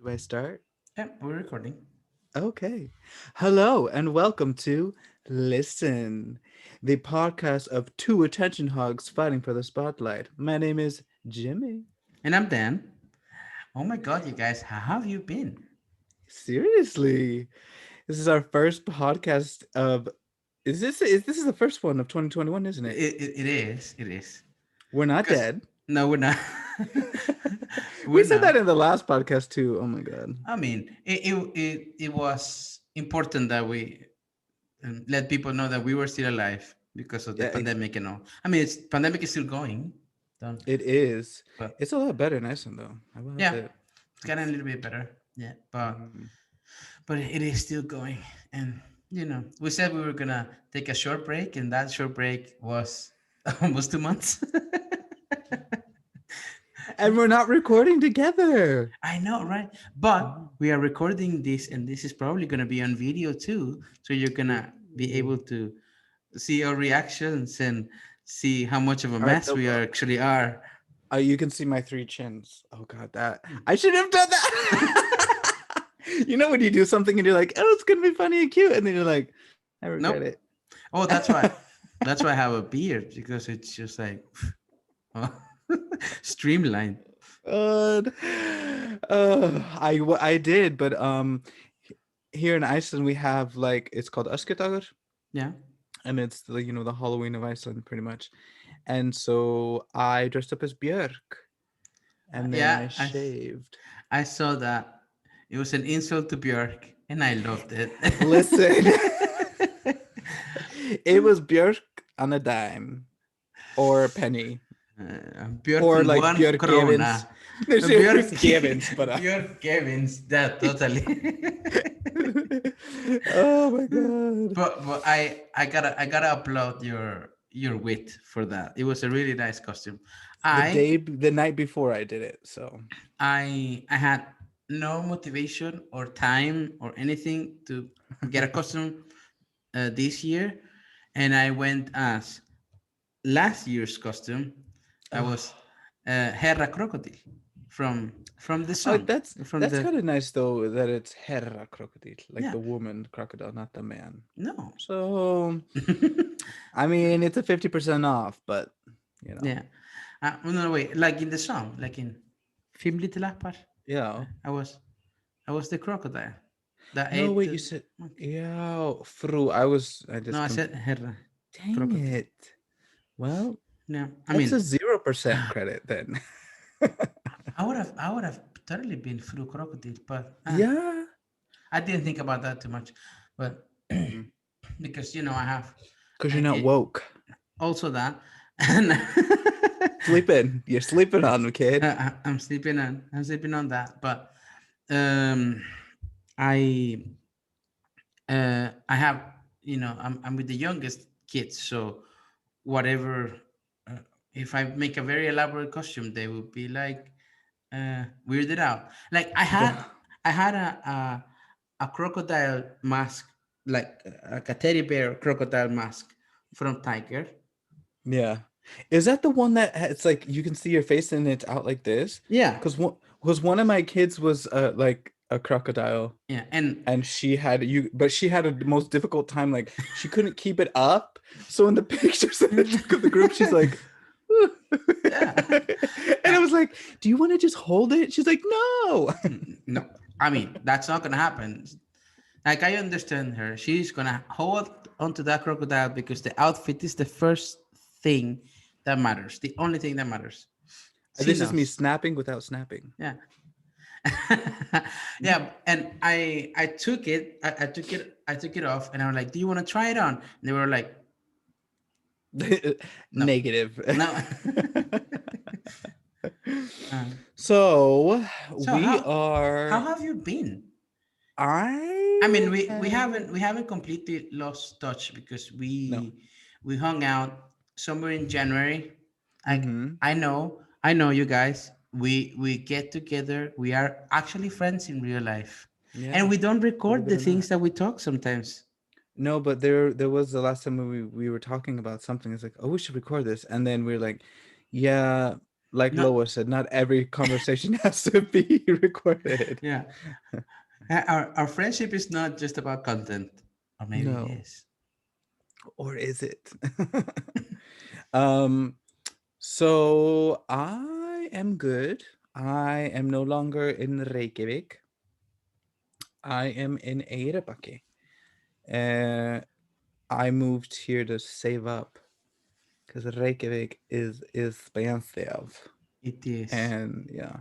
Do I start? Yeah, we're recording. Okay. Hello and welcome to Listen, the podcast of two attention hogs fighting for the spotlight. My name is Jimmy. And I'm Dan. Oh my god, you guys, how have you been? Seriously. This is our first podcast of this is the first one of 2021, isn't it? It is. It is. We're not Because, dead. no, we're not. We We're said that not. in the last podcast too. Oh my god. I mean, it was important that we let people know that we were still alive because of the Yeah, pandemic and all. I mean, pandemic is still going. Don't, it is. but It's a lot better in Iceland though. I will have yeah, to. it's getting a little bit better. Yeah, Mhm. but it is still going. And we said we were gonna take a short break, and that short break was almost 2 months. And we're not recording together. I know, right? But Oh. we are recording this, and this is probably gonna be on video too, so you're gonna be Ooh. able to see our reactions and see how much of a All right, mess we are actually are. you can see my three chins. Oh god, that I should have done that. You know when you do something and you're like, oh, it's gonna be funny and cute, and then you're like, I regret Nope. it. Oh, that's why. That's why I have a beard because it's just like streamlined. God. I did, but here in Iceland we have like it's called Öskadagur, Yeah. and it's the Halloween of Iceland pretty much. And so I dressed up as Björk, and then I Yeah, shaved. I saw that. It was an insult to Björk, and I loved it. Listen, it was Björk on a dime or a penny or Björk like one Björk Evans. krona. There's Björk, Björk Evans, but Björk Evans, that totally. oh my god. But I gotta applaud your wit for that. It was a really nice costume. I The night before I did it, so I had no motivation or time or anything to get a costume this year, and I went as last year's costume. I was oh, Herra Crocodile from the oh song from that's the kind of nice though that it's Herra crocodile, like yeah the woman crocodile, not the man. no So I mean, it's a 50% off, but you know, yeah no wait, like in the song, like in Film Lite Lappar. yeah. I was I was the crocodile that No, ate wait, you the said monkey. yeah, I No, just I said Herra dang Crocodile. it. Well, Yeah, I that's a mean 0% credit then. I would have totally been through crocodile, but Yeah. I didn't think about that too much. But Mm. because I have Because you're not it, woke. also that, and Sleeping. You're sleeping on them, kid. I'm sleeping on that. But um, I I have I'm with the youngest kids, so whatever. Uh, if I make a very elaborate costume, they will be like weirded out. Like I had a crocodile mask, like a teddy bear crocodile mask from Tiger. Yeah. Is that the one that it's like you can see your face and it's out like this? Yeah, Because one of my kids was like a crocodile, yeah, and and she had a most difficult time, like she couldn't keep it up. So in the pictures that I took of the group, she's like yeah. and I Uh, was like, do you want to just hold it? She's like, no. no, I mean that's not gonna happen. Like I understand her. She's gonna hold onto that crocodile because the outfit is the first thing that matters. The only thing that matters. She This is me knows. snapping without snapping. Yeah. Yeah. And I took it off and I was like, do you want to try it on? And they were like, no, Negative. no. uh, So so we how are have you been? I mean, I we have haven't we haven't completely lost touch because no. we hung out somewhere in January. I Mm-hmm. I know you guys. We get together. We are actually friends in real life, and Yeah, we don't believe record it the or not. things that we talk sometimes. No, but there was the last time we were talking about something. It's like, oh, we should record this, and then we're like, yeah. like No, Loa said, not every conversation has to be recorded. yeah. Our friendship is not just about content, or maybe it No. is. Or is it? um, so I am good. I am no longer in Reykjavik. I am in Eirabaki. Uh, I moved here to save up because Reykjavik is expensive. It is. And yeah,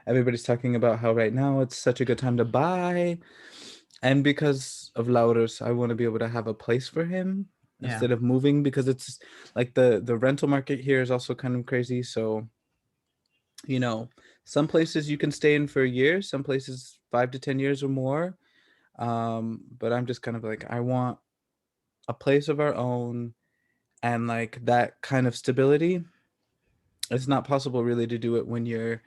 everybody's talking about how right now it's such a good time to buy. And because of Laurus, I want to be able to have a place for him Yeah, instead of moving, because it's like the rental market here is also kind of crazy. So, you know, some places you can stay in for a year, some places 5 to 10 years or more. But I'm just kind of like, I want a place of our own, and like that kind of stability. It's not possible really to do it when you're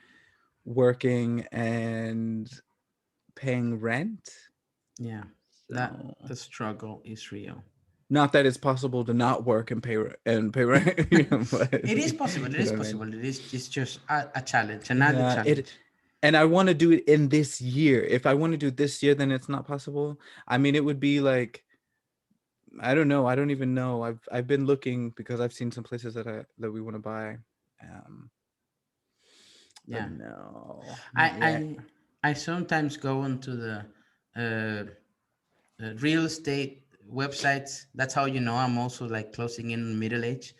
working and paying rent. yeah. That So the struggle is real. not that it's possible to not work and pay rent, you know, but It is possible. It you is know what I mean. possible. It is. It's just a challenge, another Yeah, it, challenge. and I want to do it in this year. If I want to do it this year, then it's not possible. I mean, it would be like, I don't know. I don't even know. I've been looking because I've seen some places that we want to buy. Um, but Yeah. no, I not yet. I I sometimes go into the uh, real estate websites. That's how you know I'm also like closing in middle age.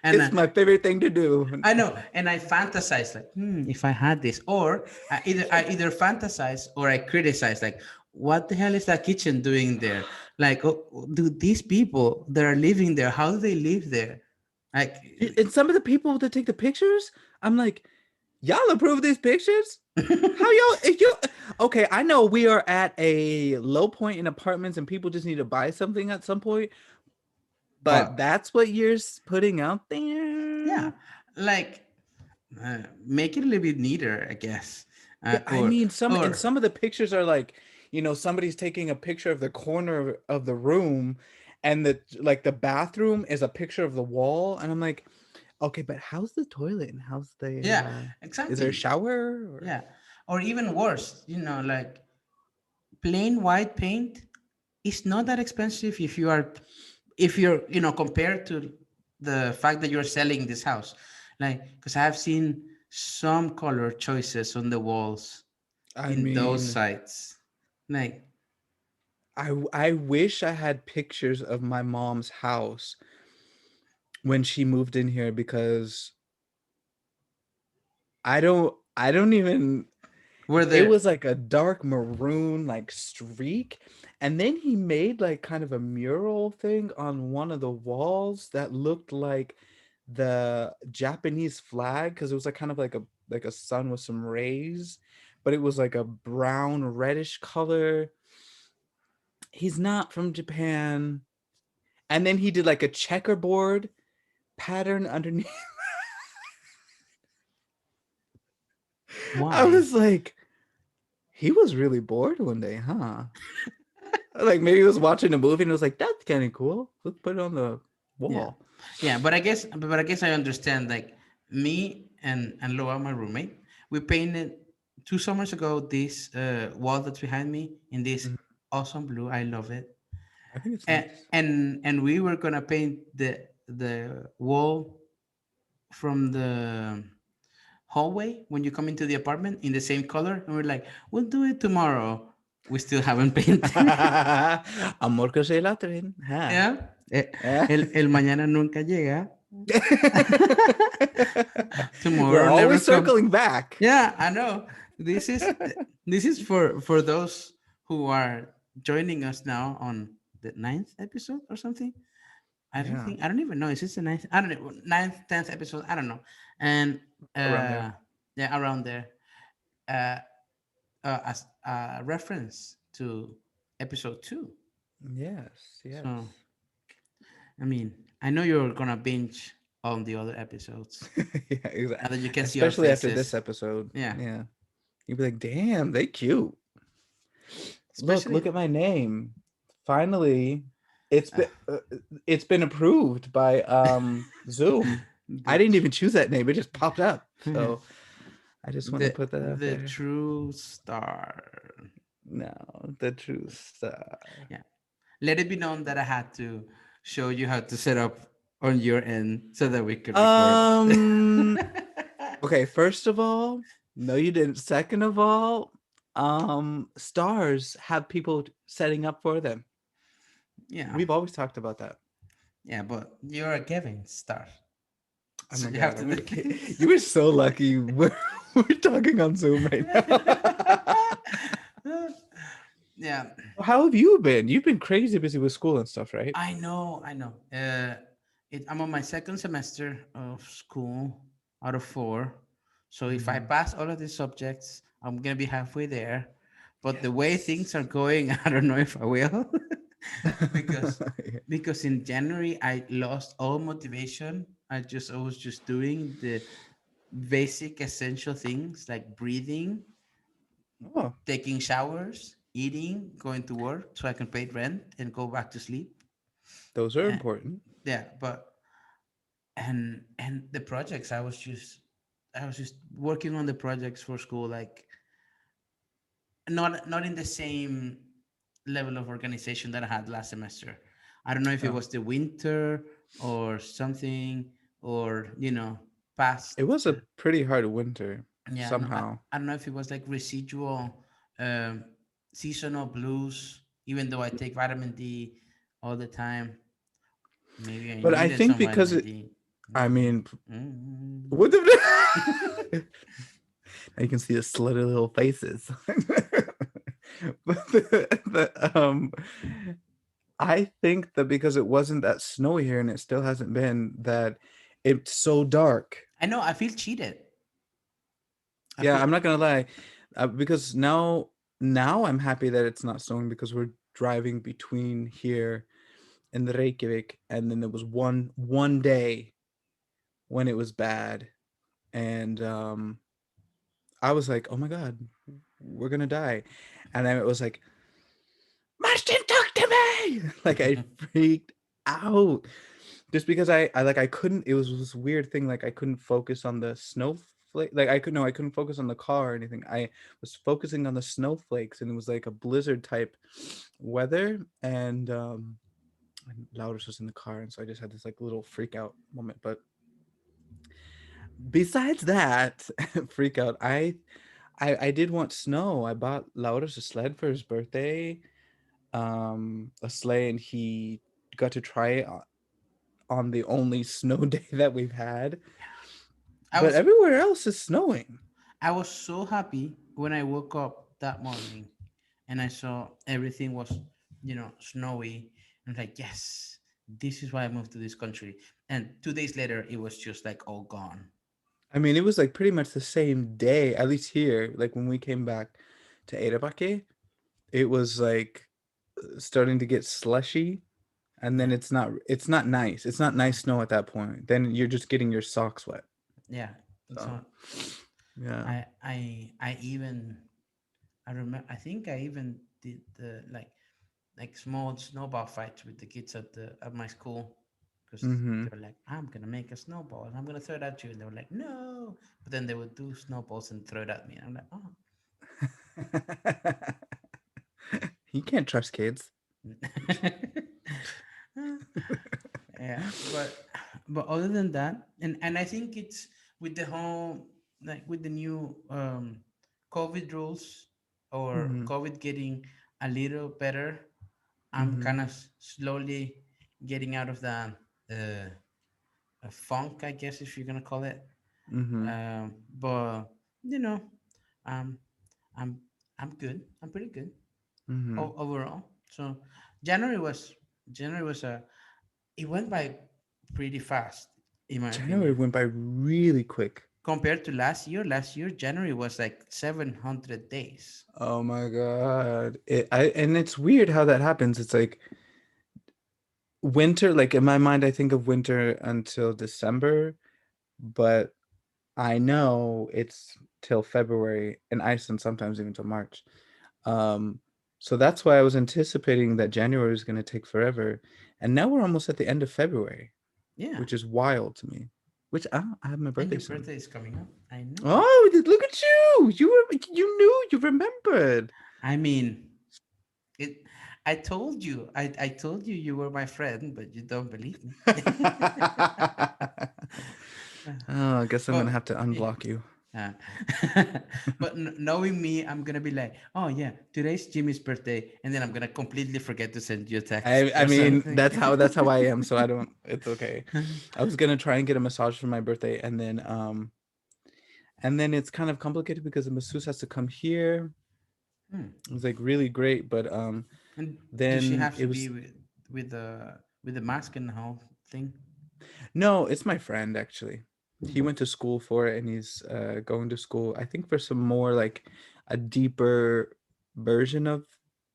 and It's my favorite thing to do. I know, and I fantasize like, if I had this, or I either fantasize or I criticize like, what the hell is that kitchen doing there? Like, oh, do these people that are living there, how do they live there? Like, And some of the people that take the pictures, I'm like, y'all approve these pictures? How y'all? If you okay, I know we are at a low point in apartments, and people just need to buy something at some point. But but that's what you're putting out yeah, there. like make it a little bit neater, I guess, Yeah, I or mean, or some of the pictures are like, somebody's taking a picture of the corner of the room, and the bathroom is a picture of the wall, and I'm like, okay, but how's the toilet and how's the yeah, is there a exactly, shower or yeah, or even worse, like plain white paint is not that expensive if you're compared to the fact that you're selling this house, like because I have seen some color choices on the walls I in those mean, sites, like I wish I had pictures of my mom's house when she moved in here, because I don't even, were it there. was like a dark maroon like streak, and then he made like kind of a mural thing on one of the walls that looked like the Japanese flag, because it was like kind of like a sun with some rays, but it was like a brown reddish color. He's not from Japan. And then he did like a checkerboard pattern underneath. I Why? was like, he was really bored one day, huh? Like maybe he was watching a movie and was like, that's kind of cool. Let's put it on the Yeah, wall. yeah, but I guess I understand. Like me and Loa, my roommate, we painted 2 summers ago this wall that's behind me in this Mhm. awesome blue. I love it. I think it's and nice. and we were gonna paint the wall from the hallway when you come into the apartment in the same color, and we're like, we'll do it tomorrow. We still haven't painted. Amor que se la tren. Ha. Yeah. El mañana nunca llega. We're Tomorrow never always come. circling back. Yeah, I know. This is for those who are joining us now on the ninth episode or something. Yeah, I don't even know. Is this the ninth? I don't know. Ninth, 10th episode. I don't know. And around there. yeah, around there. Uh, as a reference to episode 2. Yes, So, yes. I mean, I know you're gonna binge on the other episodes Yeah, exactly. now that you can see our Especially after this faces. episode. Yeah, Yeah. You'd be like, damn, they cute. Look especially. at my name. Finally, it's Uh, been uh, it's been approved by Zoom. I The didn't even choose that name. It just popped up. tr- So I just want to the put that out the there. true star. No, the truth. Yeah. Let it be known that I had to show you how to set up on your end so that we could record. Um. Okay. First of all, no, you didn't. Second of all, stars have people setting up for them. Yeah. We've always talked about that. Yeah, but you're a Kevin star. Oh So my you have god, to I'm do gonna. this. You were so lucky. We're talking on Zoom right now. Yeah. How have you been? You've been crazy busy with school and stuff, right? I know, I know. I'm on my second semester of school out of four. So if I Mhm. pass all of these subjects, I'm gonna be halfway there. But the way things are going, I don't know if I will. because because in January I lost all motivation. I was just doing the basic essential things like breathing, Oh, taking showers, eating, going to work so I can pay rent and go back to sleep. those are Uh, important. yeah, but and the projects I was just working on the projects for school, like not in the same level of organization that I had last semester. I don't know if it Oh, was the winter or something, or past. it was a pretty hard winter Yeah, no, somehow. I don't know if it was like residual um, seasonal blues. Even though I take vitamin D all the time, maybe I But I needed think some because vitamin it, D. I Mm, mean, mm. what the? Now you can see the slutty little faces. But I think that because it wasn't that snowy here and it still hasn't been that it's so dark. I know. I feel cheated. I Yeah, feel. I'm not gonna lie, because now I'm happy that it's not snowing because we're driving between here and the Reykjavik, and then there was one day when it was bad, and I was like, oh my god, we're gonna die, and then it was like, Martin, talk to me! Like I freaked out just because I couldn't. It was this weird thing. Like I couldn't focus on the snowflake. Like I couldn't focus on the car or anything. I was focusing on the snowflakes, and it was like a blizzard type weather. And Laurus was in the car, and so I just had this like little freak out moment. But besides that freak out, I did want snow. I bought Laurus a sled for his birthday, a sleigh, and he got to try it on the only snow day that we've had. I But was everywhere else is snowing. I was so happy when I woke up that morning and I saw everything was, snowy. And like, yes, this is why I moved to this country. And 2 days later, it was just like all gone. I mean, it was like pretty much the same day, at least here. Like when we came back to Eirabake, it was like starting to get slushy, and then Yeah, it's not nice. It's not nice snow at that point. Then you're just getting your socks wet. yeah. It's So not. yeah. I even I remember. I think I even did the like small snowball fights with the kids at my school because Mm-hmm. they were like, I'm gonna make a snowball and I'm gonna throw it at you, and they were like, no, but then they would do snowballs and throw it at me, and I'm like, oh. You can't trust kids. Yeah, but other than that, and I think it's with the whole like with the new COVID rules or Mm-hmm. COVID getting a little better. I'm Mm-hmm. kind of slowly getting out of the uh, funk, I guess, if you're gonna call it. Mm-hmm. But you know, um, I'm I'm good. I'm pretty good Mm-hmm. overall. So January was January was a it went by pretty fast, in my January opinion. went by really quick. Compared to last year, January was like 700 days. Oh my god. And it's weird how that happens. It's like winter, like in my mind I think of winter until December, but I know it's till February in Iceland, sometimes even till March. Um so that's why I was anticipating that January was going to take forever. And now we're almost at the end of February, Yeah. which is wild to me. Which I have my And birthday your soon. birthday is coming up. I know it. Oh, look at you! You knew, you remembered. I mean, it. I told you. I told you you were my friend, but you don't believe me. Oh, I guess I'm gonna But have to yeah. unblock you. Uh, but knowing me, I'm gonna be like, oh yeah, today's Jimmy's birthday, and then I'm gonna completely forget to send you a text I or mean something. that's how I am, so I don't. It's okay. I was gonna try and get a massage for my birthday, and then it's kind of complicated because the masseuse has to come here. Hmm. It was like really great, but And does she then have it to be was with the mask and the whole thing? no, it's my friend actually. Hmm. He went to school for it, and he's going to school. I think for some more like a deeper version of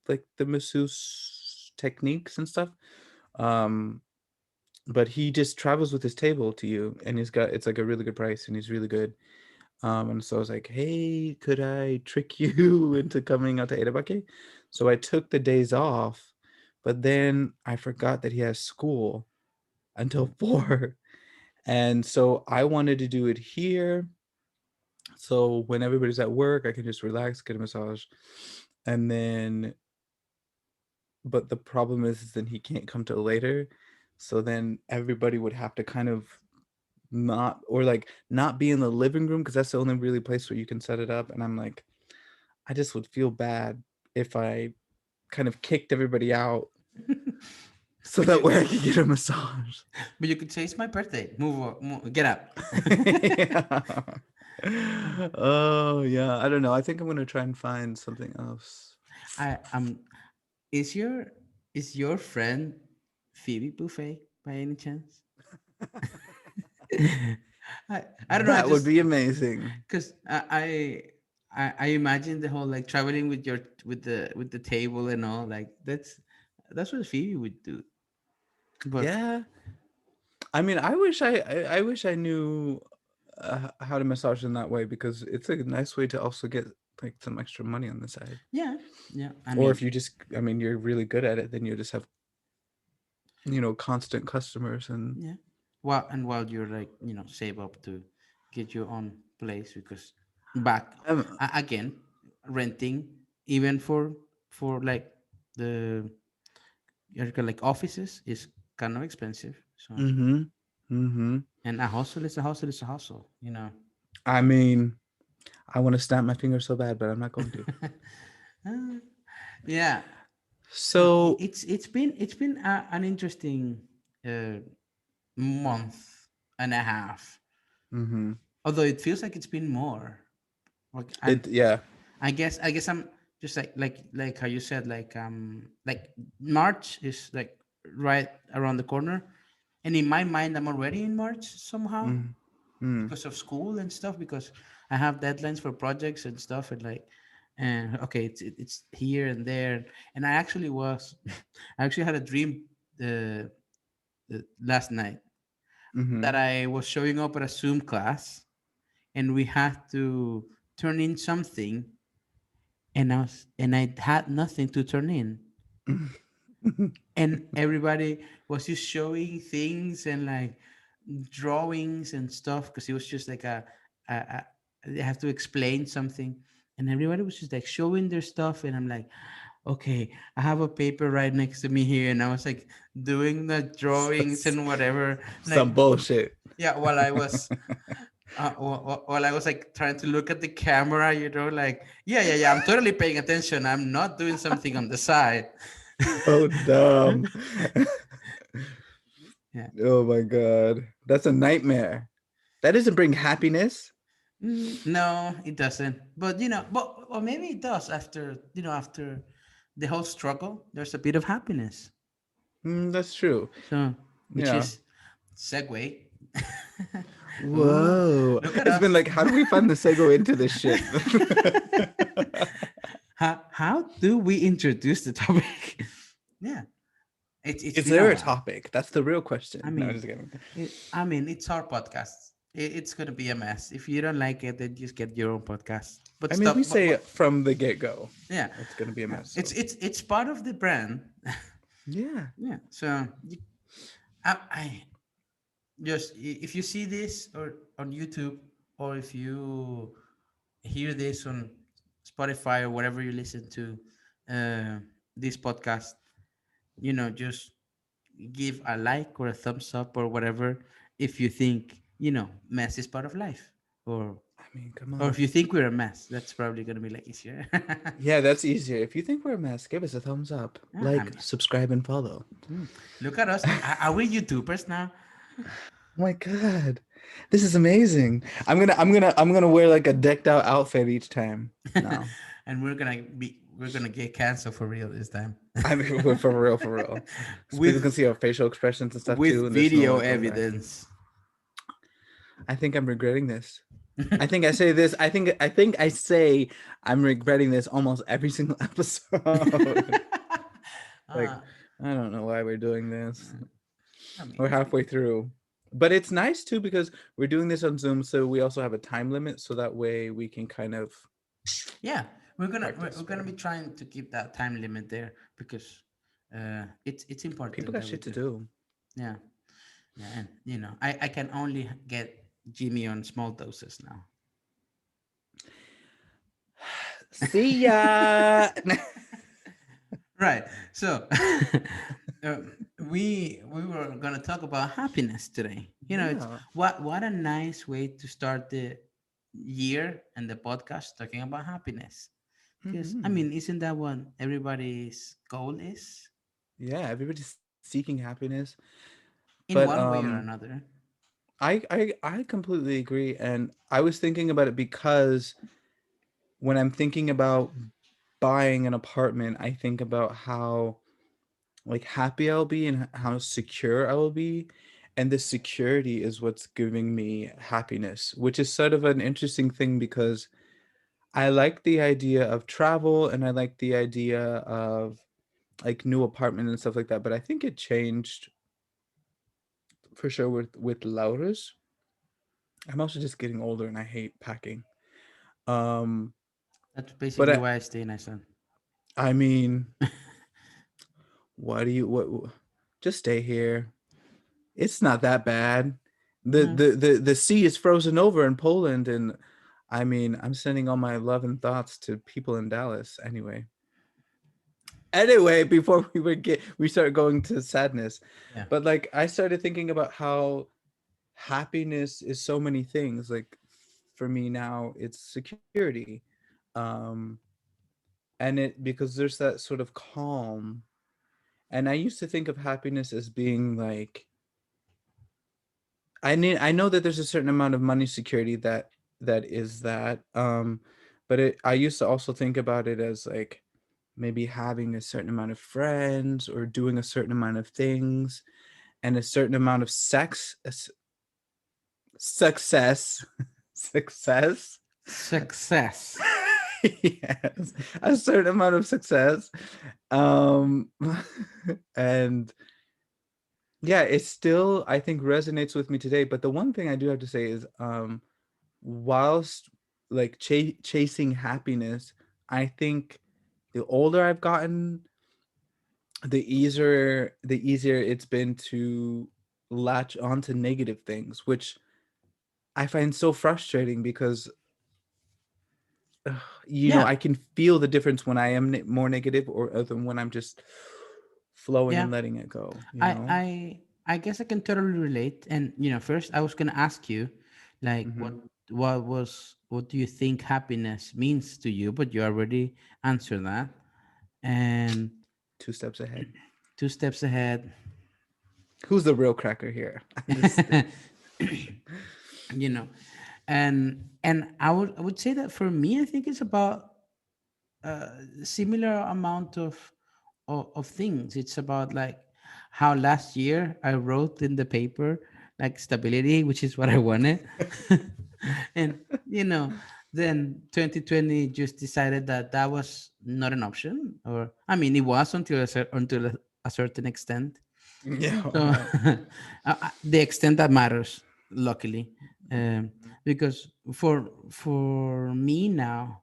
like the masseuse techniques and stuff. Um, but he just travels with his table to you, and it's like a really good price, and he's really good. And so I was like, hey, could I trick you into coming out to Edabake? So I took the days off, but then I forgot that he has school until 4. And so I wanted to do it here. So when everybody's at work, I can just relax, get a massage. And then, but the problem is then he can't come till later. So then everybody would have to kind of not, or like not be in the living room because that's the only really place where you can set it up. And I'm like, I just would feel bad if I kind of kicked everybody out so But that you, way I could get a massage. but you could say it's my birthday. Move, get up. Yeah. Oh yeah, I don't know. I think I'm gonna try and find something else. I is your is your friend Phoebe Buffet by any chance? I don't know. I That would just be amazing. because I imagine the whole like traveling with your with the table and all like that's what Phoebe would do. But Yeah. I mean, I wish I knew how to massage in that way because it's a nice way to also get like some extra money on the side. yeah, yeah. I Or if mean, you just, I mean, you're really good at it, then you just have, constant customers and yeah. While you're like save up to get your own place because back um, again renting even for like the like offices is kind of expensive. So mm-hmm. Mm-hmm. and a hustle is a hustle is a hustle. I mean, I want to snap my finger so bad, but I'm not going to. Uh, yeah. So, It's been an interesting uh, month and a half. mm-hmm. Although it feels like it's been more. Like and Yeah. I guess I'm just like how you said like March is like right around the corner, and in my mind I'm already in March somehow Mm-hmm. because of school and stuff because I have deadlines for projects and stuff and okay it's here and there and I actually had a dream uh, last night Mm-hmm. that I was showing up at a Zoom class and we had to turn in something and I had nothing to turn in and everybody was just showing things and like drawings and stuff because it was just like a they have to explain something and everybody was just like showing their stuff and I'm like okay I have a paper right next to me here and I was like doing the drawings and whatever Some like bullshit. yeah while I was like trying to look at the camera, like, yeah, I'm totally paying attention. I'm not doing something on the side. So dumb. Yeah. Oh my god. That's a nightmare. That doesn't bring happiness. No, it doesn't. But but or maybe it does after the whole struggle. There's a bit of happiness. That's true. So, which Yeah. is segue. Ooh, Whoa. look at It's been us. like, how do we find the segue into this shit? how do we introduce the topic? Yeah, it's Is been a there a while. topic? That's the real I question. No, mean, just kidding. it's our podcast. It's gonna be a mess. If you don't like it, then just get your own podcast. But I mean, we stop. But say from the get go, yeah, it's gonna be a yeah. mess. It's So it's it's part of the brand. yeah. Yeah. So I just if you see this or on YouTube, or if you hear this on Spotify or whatever you listen to uh, this podcast, just give a like or a thumbs up or whatever if you think mess is part of life, or I mean, come or if on. you think we're a mess. That's probably gonna be like easier. Yeah, that's easier. If you think we're a mess, give us a thumbs up, Yeah, I like, mean, subscribe, and follow. look at us. Are we YouTubers now? Oh my god, this is amazing. I'm gonna wear like a decked out outfit each time. No, And we're gonna get canceled for real this time. I mean, we're for real, for real. So people can with see our facial expressions and stuff too, with and there's no video like going back. evidence. I think I'm regretting this. I think I say this. I think I say I'm regretting this almost every single episode. Like, uh, I don't know why we're doing this. I mean, We're halfway through. But it's nice too because we're doing this on Zoom, so we also have a time limit, so that way we can kind of yeah, we're practice gonna better. be trying to keep that time limit there because it's People important got that we shit to do. do. Yeah, yeah, and I can only get Jimmy on small doses now. See ya. Right. So uh, we were gonna talk about happiness today. It's Yeah. what a nice way to start the year and the podcast talking about happiness. Because I Hmm. mean, isn't that what everybody's goal is, Yeah, everybody's seeking happiness. But in one way or another? I completely agree, and I was thinking about it because when I'm thinking about buying an apartment, I think about how like happy I'll be and how secure I will be. And the security is what's giving me happiness, which is sort of an interesting thing because I like the idea of travel and I like the idea of like new apartment and stuff like that. But I think it changed for sure with Laura's. I'm also just getting older and I hate packing. Um, That's but basically why I stay in Iceland. I mean, why do you what? Just stay here. It's not that bad. The No. the the the sea is frozen over in Poland, and I mean, I'm sending all my love and thoughts to people in Dallas. Anyway, before we start going to sadness, Yeah. but like I started thinking about how happiness is so many things. Like for me now, it's security, um, and it because there's that sort of calm. And I used to think of happiness as being like I know that there's a certain amount of money security that is that but I used to also think about it as like maybe having a certain amount of friends or doing a certain amount of things and a certain amount of success success Success. yes, a certain amount of success um and yeah, it still I think resonates with me today. But the one thing I do have to say is whilst like chasing happiness, I think the older I've gotten, the easier it's been to latch onto negative things, which I find so frustrating because Yeah. I can feel the difference when I am more negative or than when I'm just flowing Yeah. and letting it go, I I I guess I can totally relate. And first I was gonna ask you, like, what Hmm. what do you think happiness means to you? But you already answered that. And 2 steps ahead. two steps ahead, Who's the real cracker here? I'm just you know, and I would say that for me, I think it's about similar amount of things. It's about like how last year I wrote in the paper like stability, which is what I wanted, and then 2020 just decided that that was not an option, or I mean, it was until a certain extent. So yeah. the extent that matters, luckily, um, because for me now,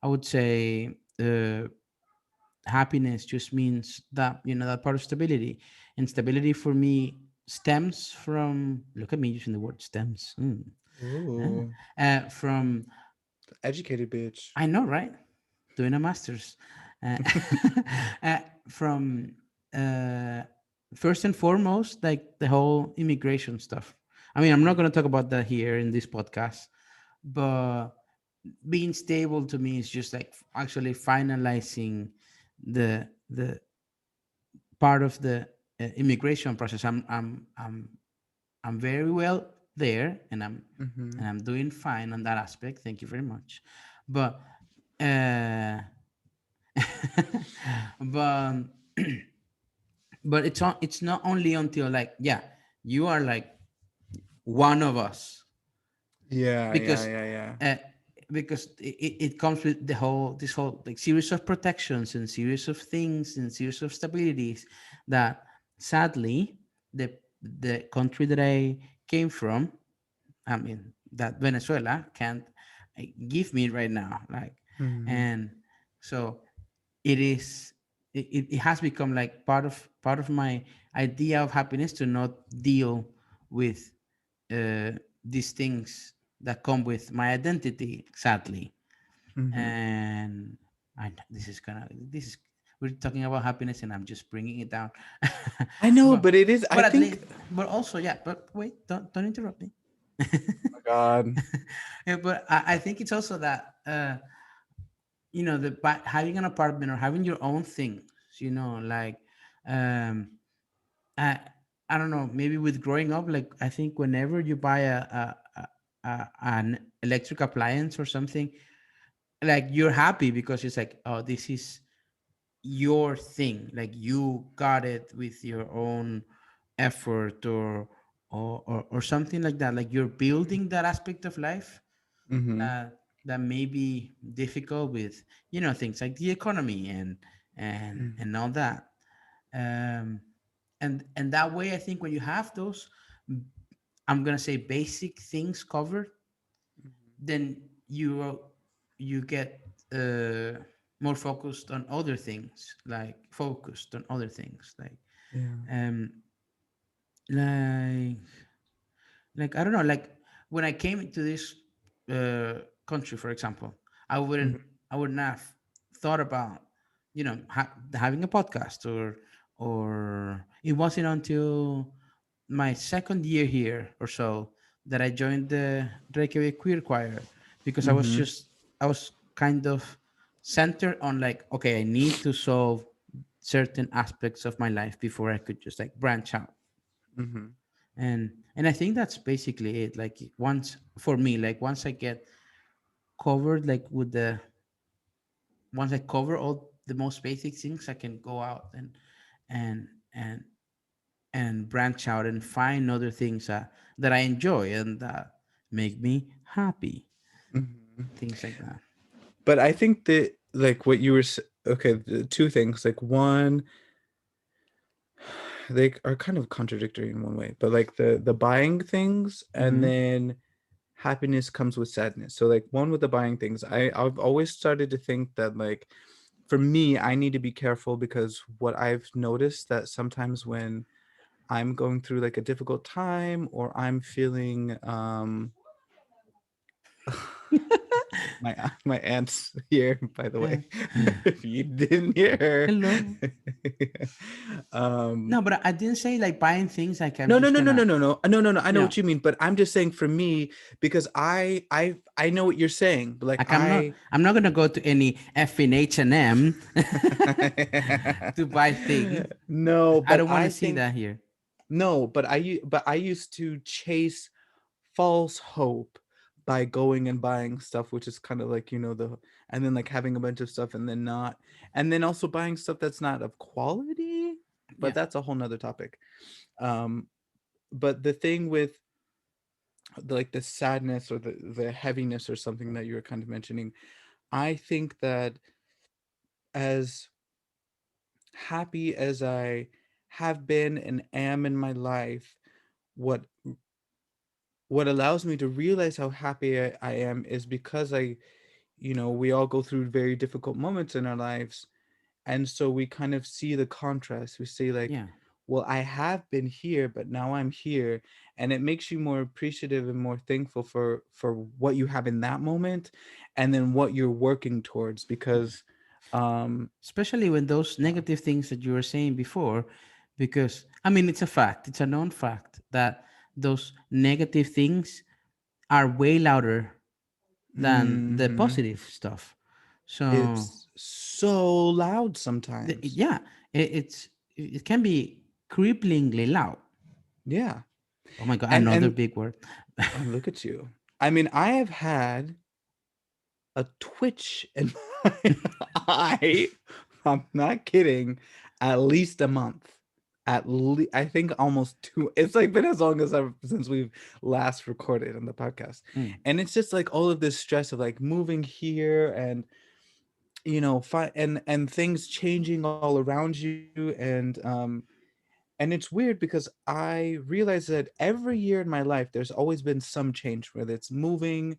I would say happiness just means that that part of stability, and stability for me. stems from, look at me using the word stems. Ooh, From, educated bitch. I know, right? Doing a master's. Uh, uh, from uh, first and foremost, like the whole immigration stuff. I mean, I'm not going to talk about that here in this podcast, but being stable to me is just like actually finalizing the part of the immigration process. I'm very well there, Mm-hmm. and I'm doing fine on that aspect. Thank you very much. But uh, but it's not only until like, yeah, you are like one of us, Yeah, yeah, because yeah, yeah. uh, it comes with the whole this whole like series of protections and series of things and series of stabilities that sadly the country that I came from, I mean, that Venezuela can't give me right now, like. Mm-hmm. And so it is, it has become like part of my idea of happiness to not deal with uh, these things that come with my identity, sadly. Mm-hmm. And this is, we're talking about happiness and I'm just bringing it down. I know, but but it is. I but at think. least, but also, yeah, but wait, don't interrupt me. Oh my God. Yeah, but I think it's also that by having an apartment or having your own things, like, um I I don't know, maybe with growing up, like I think whenever you buy an electric appliance or something, like you're happy because it's like, oh, this is your thing, like you got it with your own effort, or something like that, like you're building that aspect of life Mm-hmm. that may be difficult with, things like the economy and all that. um and that way, I think when you have those, I'm gonna say, basic things covered, then you get more focused on other things, Yeah. um like I don't know, like when I came into this country, for example, I wouldn't Mm-hmm. I wouldn't have thought about, having a podcast, or it wasn't until my second year here or so that I joined the Reykjavik Queer Choir, because Mm-hmm. I was kind of centered on like, okay, I need to solve certain aspects of my life before I could just like branch out. Mm-hmm. And I think that's basically it. Like, once, for me, like once I get covered, like with the once I cover all the most basic things, I can go out and and and branch out and find other things that I enjoy and that make me happy. Mm-hmm. Things like that. But I think that like what you were okay, the two things. Like one, they are kind of contradictory in one way, but like the buying things and Mm-hmm. then happiness comes with sadness. So like one with the buying things, I've always started to think that like for me, I need to be careful because what I've noticed that sometimes when I'm going through like a difficult time or I'm feeling my aunt's here, by the way, if you didn't hear her. Hello. um No, but I didn't say like buying things like I'm no, no, just no, no, no, gonna, no, no, no, no, no. I know you know, what you mean, but I'm just saying for me because I know what you're saying. But like like I'm not gonna go to any effing H&M to buy things. no, I but don't want to I see think that here. no, but I used to chase false hope by going and buying stuff, which is kind of like the and then like having a bunch of stuff and then not, and then also buying stuff that's not of quality. But Yeah, that's a whole nother topic. Um, but the thing with like the sadness or the heaviness or something that you were kind of mentioning, I think that as happy as I have been and am in my life, what what allows me to realize how happy I am is because we all go through very difficult moments in our lives, and so we kind of see the contrast. We see like, yeah, well, I have been here, but now I'm here, and it makes you more appreciative and more thankful for what you have in that moment, and then what you're working towards. Because, um, Especially when those yeah. negative things that you were saying before, because I mean, it's a fact, it's a known fact that those negative things are way louder than the Hmm. positive stuff. So It's so loud sometimes. yeah, it can be cripplingly loud. Yeah. Oh my god, And another and big word. look at you. I mean, I have had a twitch in my eye. I'm not kidding. At least a month. I think almost two. It's like been as long as I've since we've last recorded on the podcast, Mm, and it's just like all of this stress of like moving here and and things changing all around you, and it's weird because I realize that every year in my life there's always been some change, whether it's moving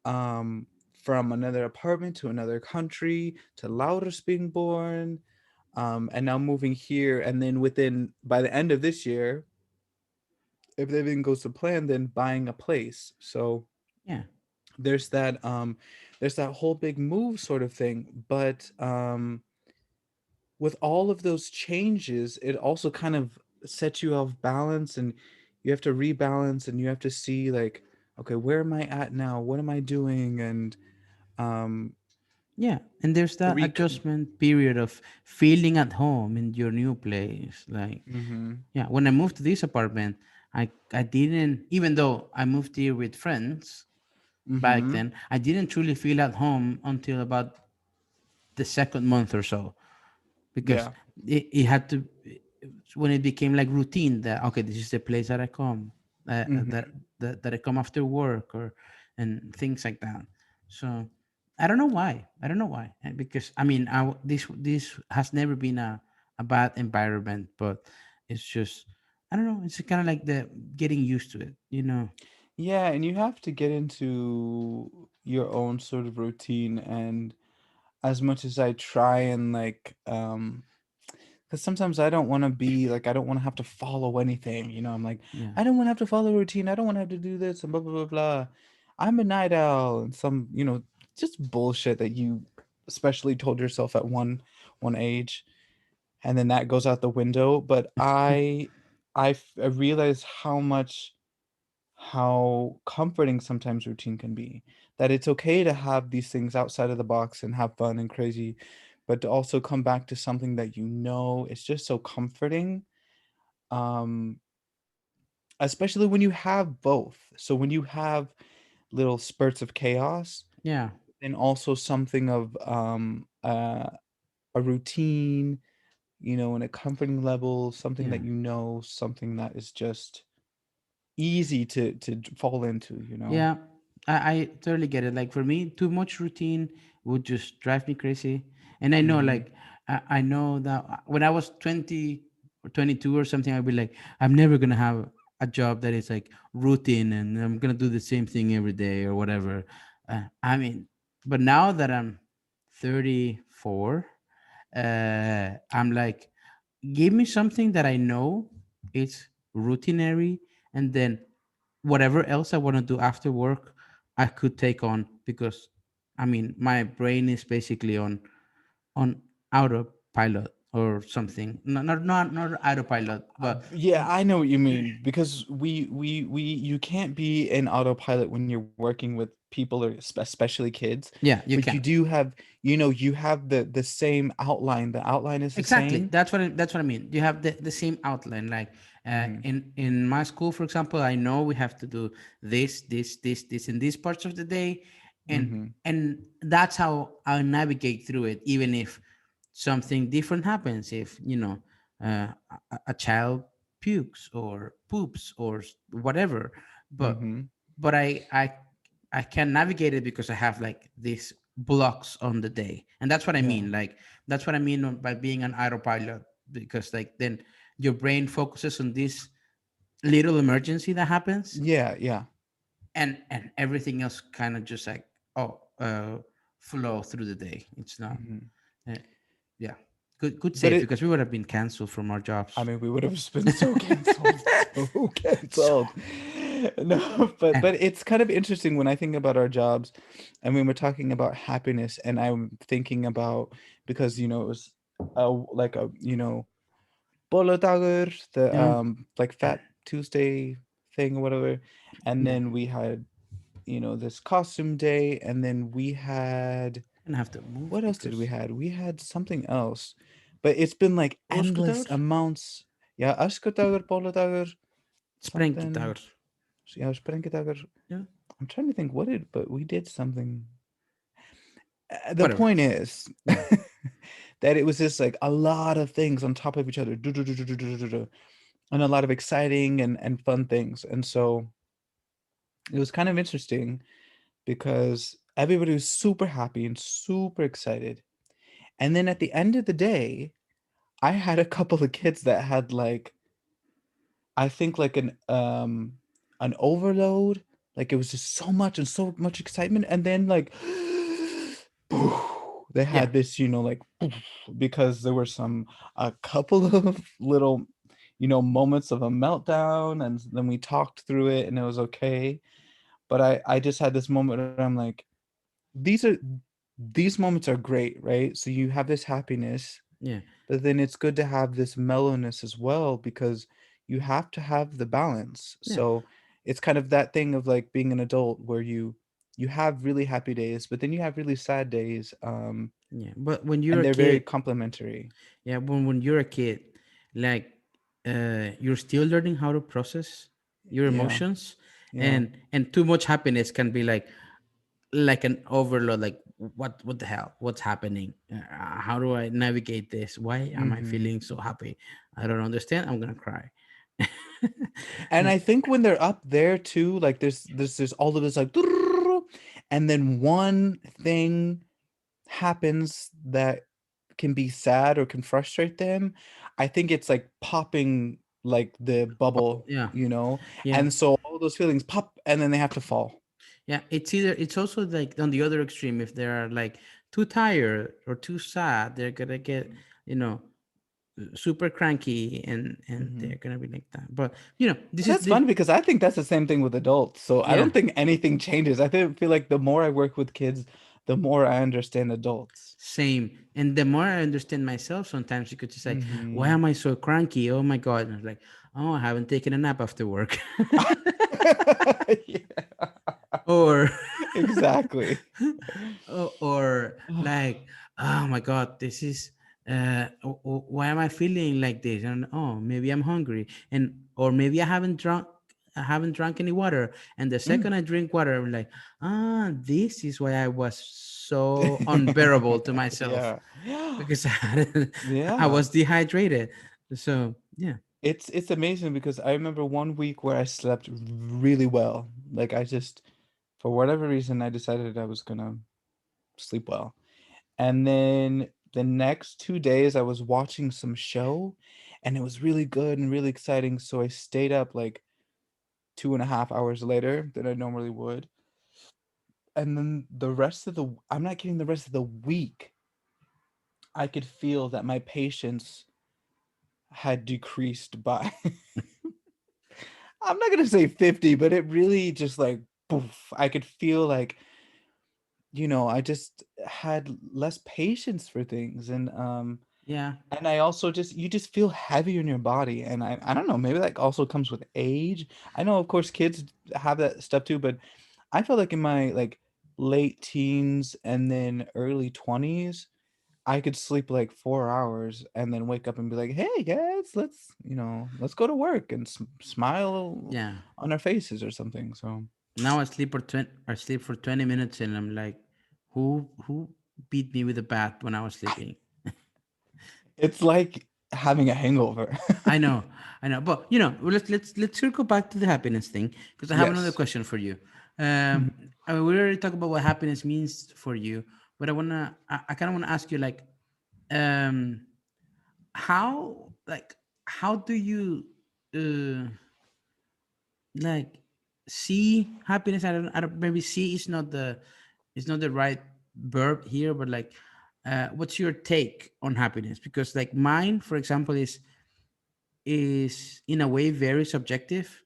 um, from another apartment to another country, to Laura's being born, and now moving here. And then by the end of this year, if everything goes to plan, then buying a place. So yeah, there's that there's that whole big move sort of thing. But with all of those changes, it also kind of sets you off balance, and you have to rebalance, and you have to see like, okay, where am I at now? What am I doing? And um yeah. And there's that Rec adjustment period of feeling at home in your new place. Like, Mhm. yeah, when I moved to this apartment, I didn't, even though I moved here with friends back Mhm. then, I didn't truly feel at home until about the second month or so, because Yeah. it had to, when it became like routine that okay, this is the place that I come, that, Mhm. that I come after work, or and things like that. So I don't know why. I don't know why. Because I mean, this has never been a bad environment, but it's just, I don't know. It's kind of like the getting used to it, you know. Yeah, and you have to get into your own sort of routine, and as much as I try and like because sometimes I don't want to be like I don't want to have to follow anything, I'm like Yeah. I don't want to have to follow a routine. I don't want to have to do this and blah blah blah blah. I'm a night owl and some, just bullshit that you especially told yourself at one age, and then that goes out the window. But I realize how comforting sometimes routine can be. That it's okay to have these things outside of the box and have fun and crazy, but to also come back to something that it's just so comforting. Um, Especially when you have both. So when you have little spurts of chaos Yeah. and also something of a routine, and a comforting level, something Yeah. that something that is just easy to fall into. Yeah, I totally get it. Like for me, too much routine would just drive me crazy. And I know, Mhm. like, I know that when I was 20 or 22 or something, I'd be like, I'm never gonna have a job that is like routine and I'm gonna do the same thing every day or whatever. I mean, but now that I'm 34, I'm like, give me something that I know it's routinary, and then whatever else I want to do after work, I could take on, because I mean my brain is basically on autopilot or something. Not autopilot, but Yeah, I know what you mean because we you can't be in autopilot when you're working with people or especially kids, yeah, you but you can. do have, you have the same outline. The outline is the Exactly. same. That's what I mean. You have the same outline. Like Mhm. in my school, for example, I know we have to do this in these parts of the day, Mhm. and that's how I navigate through it. Even if something different happens, if a child pukes or poops or whatever, but Mhm. I can navigate it because I have like these blocks on the day, and that's what I Yeah. mean. Like that's what I mean by being an autopilot, because like then your brain focuses on this little emergency that happens, Yeah, yeah. and everything else kind of just like, oh, flow through the day. It's not, Mhm. uh, yeah. Good but save it because we would have been canceled from our I jobs. mean, we would have been so canceled, so So canceled. No, but and it's kind of interesting when I think about our jobs, and when we're talking about happiness, and I'm thinking about because it was like a Boladagur, the you know, like Fat Tuesday thing or whatever, and yeah, then we had this costume day, and then we had I'm gonna have to move what else did we because had? We had something else, but it's been like endless Oskudagur, amounts. Yeah, Askadagur, Boladagur, something. Sprengidagur. Yeah, Sprengidagur. Yeah, I'm trying to think but we did something. The whatever. point is Yeah, that it was just like a lot of things on top of each other, and a lot of exciting and fun things. And so it was kind of interesting because everybody was super happy and super excited. And then at the end of the day, I had a couple of kids that had like I think like an overload. Like it was just so much and so much excitement, and then like they yeah, had this, like because there were a couple of little, moments of a meltdown, and then we talked through it, and it was okay. But I just had this moment where I'm like, these are these moments are great, right? So you have this happiness, yeah, but then it's good to have this mellowness as well because you have to have the balance. yeah, So it's kind of that thing of like being an adult where you have really happy days, but then you have really sad days, yeah. But when you're and a they're very kid, complementary. yeah, when you're a kid, like you're still learning how to process your Yeah, emotions, yeah. and too much happiness can be like an overload. Like what the hell? What's happening? How do I navigate this? Why am I Hmm. feeling so happy? I don't understand. I'm gonna cry. And I think when they're up there too, like there's all of this like, and then one thing happens that can be sad or can frustrate them. I think it's like popping like the Bubble. bubble, Yeah, yeah, and so all those feelings pop and then they have to fall. yeah. It's also like on the other extreme. If they are like too tired or too sad, they're gonna get you know super cranky and Hmm. they're gonna be like that. But this But is that's the fun because I think that's the same thing with adults. So I yeah, don't think anything changes. Feel like the more I work with kids, the more I understand adults. same. And the more I understand myself, sometimes you could just like, why Hmm. am I so cranky? Oh my god! And I was like, oh, I haven't taken a nap after work, Yeah, or exactly. or like, oh my god, this is why am I feeling like this? And oh, maybe I'm hungry, and or maybe I haven't drunk any water. And the Mm. second I drink water, I'm like, this is why I was so unbearable to myself Yeah. Yeah. because I Yeah. was dehydrated. So yeah, It's amazing because I remember one week where I slept really well. Like I just for whatever reason I decided I was gonna sleep well. And then the next 2 days I was watching some show and it was really good and really exciting. So I stayed up like 2.5 hours later than I normally would. And then I'm not kidding, the rest of the week, I could feel that my patience had decreased by I'm not gonna say 50, but it really just like poof. I could feel like, I just had less patience for things. yeah, And I also just you just feel heavier in your body. And I don't know, maybe that also comes with age. I know of course kids have that stuff too, but I feel like in my like late teens and then early 20s, I could sleep like 4 hours and then wake up and be like, "Hey guys, let's go to work and smile yeah. on our faces or something." So Now I sleep for 20 minutes, and I'm like, who beat me with a bat when I was sleeping? it's like having a hangover. I know, I know, but let's circle back to the happiness thing because I have another Yes. question for you. Mhm. I mean, we already talked about what happiness means for you, but I kind of wanna ask you like, um, how do you uh like see happiness? I don't maybe see is not the right verb here, but like what's your take on happiness? Because like mine, for example, is in a way very subjective.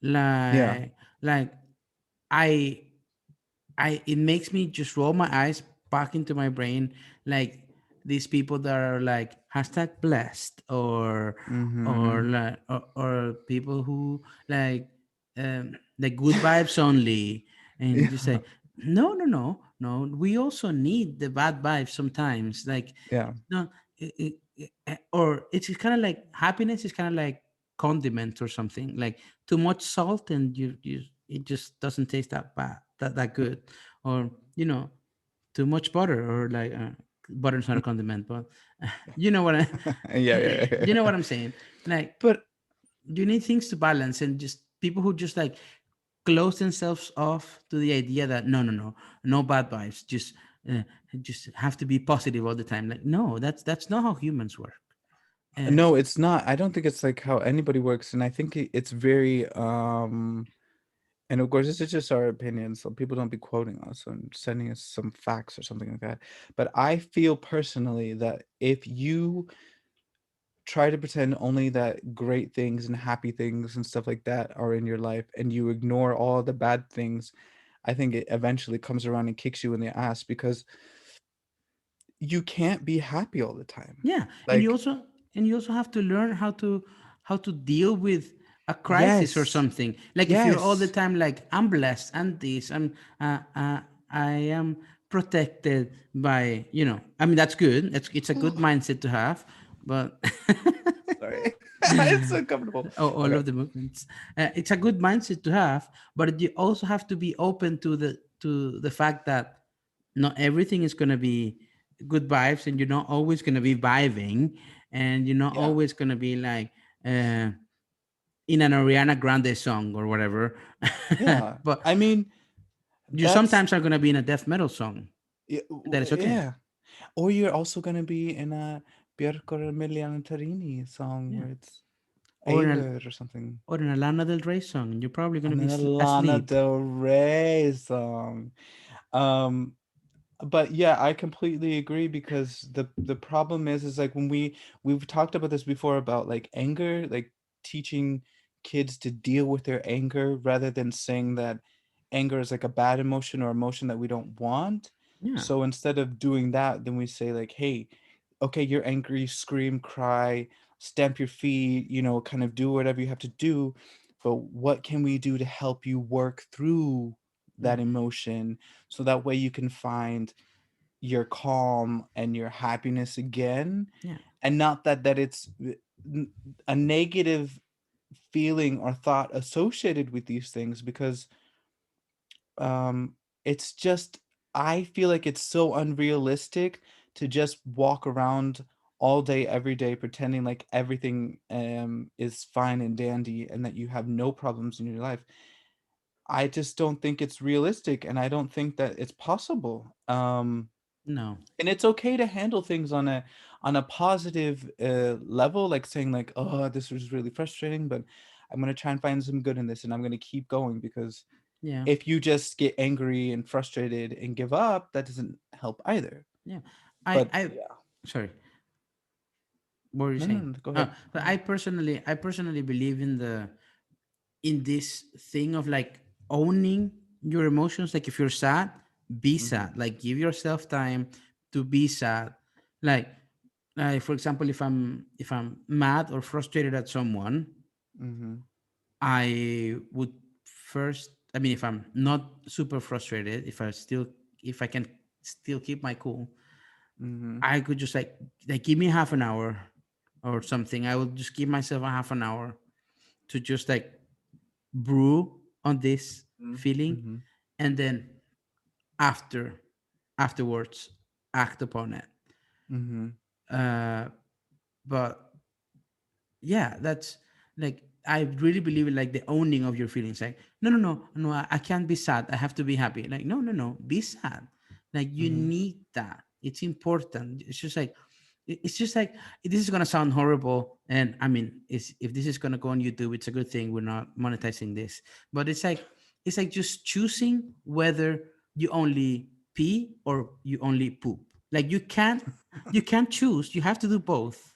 Yeah. Like I it makes me just roll my eyes back into my brain, like these people that are like hashtag blessed, or Mm-hmm. like or people who like good vibes only, and just Yeah. say no, no, no, no, we also need the bad vibes sometimes, like Yeah. no, or it's kind of like happiness is kind of like condiment or something, like too much salt and you it just doesn't taste that bad, that good, or too much butter, or like butter's not a condiment, but you know what I Yeah, yeah, you know yeah. what I'm saying, like But you need things to balance, and just people who just like close themselves off to the idea that no, no, no, no bad vibes, uh, just have to be positive all the time, like no, that's not how humans work. uh, no, it's not. I don't think it's like how anybody works, and I think it's very and of course this is just our opinion, so people don't be quoting us and sending us some facts or something like that. But I feel personally that if you try to pretend only that great things and happy things and stuff like that are in your life and you ignore all the bad things, I think it eventually comes around and kicks you in the ass because you can't be happy all the time. yeah, Like, and you also have to learn how to deal with a crisis or yes, something, like if you're all the yes. time like I'm blessed and this I am protected by, I mean that's good, it's a good mindset to have, but Sorry. It's so comfortable. all Okay. of the movements, it's a good mindset to have, but you also have to be open to the fact that not everything is going to be good vibes, and you're not always going to be vibing, and you're not Yeah. always going to be like uh, in an Ariana Grande song or whatever. Yeah. But I mean, you that's sometimes are going to be in a death metal song. That is okay. yeah. Or you're also gonna be in a Björk or Emiliano Tarini song Yeah. where it's Or in a Ayler or something. or in a Lana Del Rey song, and you're probably going to And be then a Lana asleep. Del Rey song. Um, but yeah, I completely agree because the problem is like when we've talked about this before about like anger, like teaching kids to deal with their anger rather than saying that anger is like a bad emotion or emotion that we don't want. Yeah. So instead of doing that, then we say like, hey, okay, you're angry, scream, cry, stamp your feet, kind of do whatever you have to do, but what can we do to help you work through Yeah. that emotion so that way you can find your calm and your happiness again, Yeah. and not that it's a negative feeling or thought associated with these things because it's just, I feel like it's so unrealistic to just walk around all day every day pretending like everything is fine and dandy and that you have no problems in your life. I just don't think it's realistic and I don't think that it's possible. No. And it's okay to handle things on a positive level, like saying like, oh, this was really frustrating, but I'm going to try and find some good in this and I'm going to keep going, because Yeah. if you just get angry and frustrated and give up, that doesn't help either. Yeah. But I yeah. sorry, what were you No, no, saying? no, go ahead. Go But ahead. I personally believe in this thing of like owning your emotions. Like if you're sad, be Mhm. sad. Like give yourself time to be sad. Like, for example, if I'm mad or frustrated at someone, Mhm. I would first. I mean, if I'm not super frustrated, if I can still keep my cool, Mhm. I could just like give me half an hour or something. I will just give myself a half an hour to just like brew on this Mhm. feeling, Mhm. and then after afterwards act upon it. Mhm. uh but yeah, that's like I really believe in like the owning of your feelings. Like no, no, no, no, I can't be sad, I have to be happy. Like no, no, no, be sad. Like you Mhm. need that, it's important. It's just like it's just like this is gonna sound horrible, and I mean, if this is gonna go on YouTube, it's a good thing we're not monetizing this. But it's like just choosing whether you only pee or you only poop. Like you can't choose. You have to do both.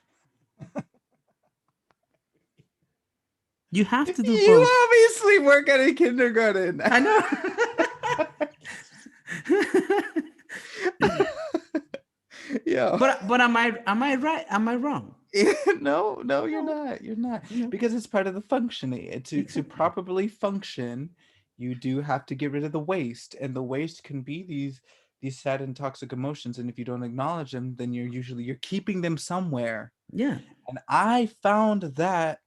You have to do both. You obviously work at a kindergarten. I know. Yeah. But am I right? Am I wrong? No, no, you're No. not. You're not. No. Because it's part of the functioning. To Exactly. properly function, you do have to get rid of the waste. And the waste can be these sad and toxic emotions. And if you don't acknowledge them, then you're keeping them somewhere. Yeah. And I found that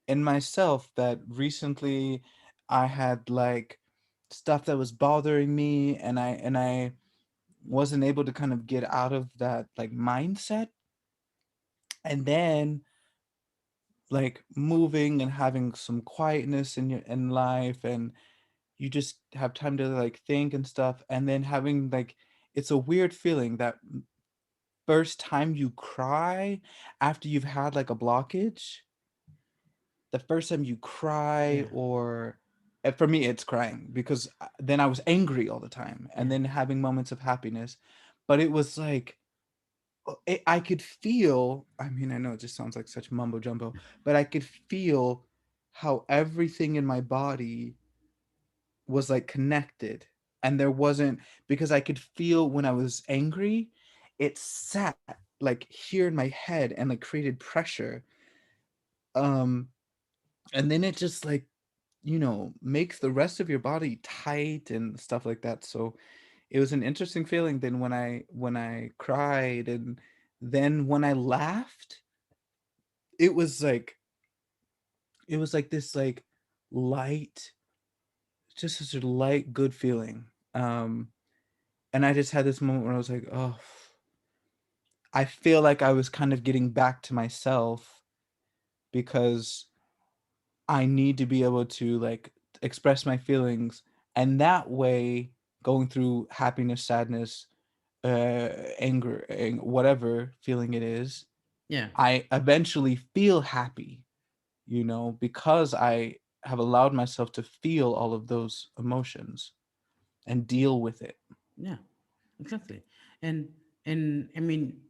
in myself that recently I had like stuff that was bothering me, and I wasn't able to kind of get out of that like mindset. And then like moving and having some quietness in your in life, and you just have time to like think and stuff, and then having like it's a weird feeling that first time you cry after you've had like a blockage, the first time you cry, Yeah. or for me it's crying because then I was angry all the time, and Yeah. then having moments of happiness. But it was like I could feel, I mean, I know it just sounds like such mumbo jumbo, but I could feel how everything in my body was like connected. And there wasn't, because I could feel when I was angry, it sat like here in my head and like created pressure. Um, and then it just like, makes the rest of your body tight and stuff like that. So it was an interesting feeling then when I cried, and then when I laughed, it was like this like light, just such a light good feeling. And I just had this moment where I was like, oh, I feel like I was kind of getting back to myself, because I need to be able to like express my feelings, and that way going through happiness, sadness, anger, whatever feeling it is, Yeah. I eventually feel happy, because I have allowed myself to feel all of those emotions and deal with it. Yeah. Exactly. And and I mean,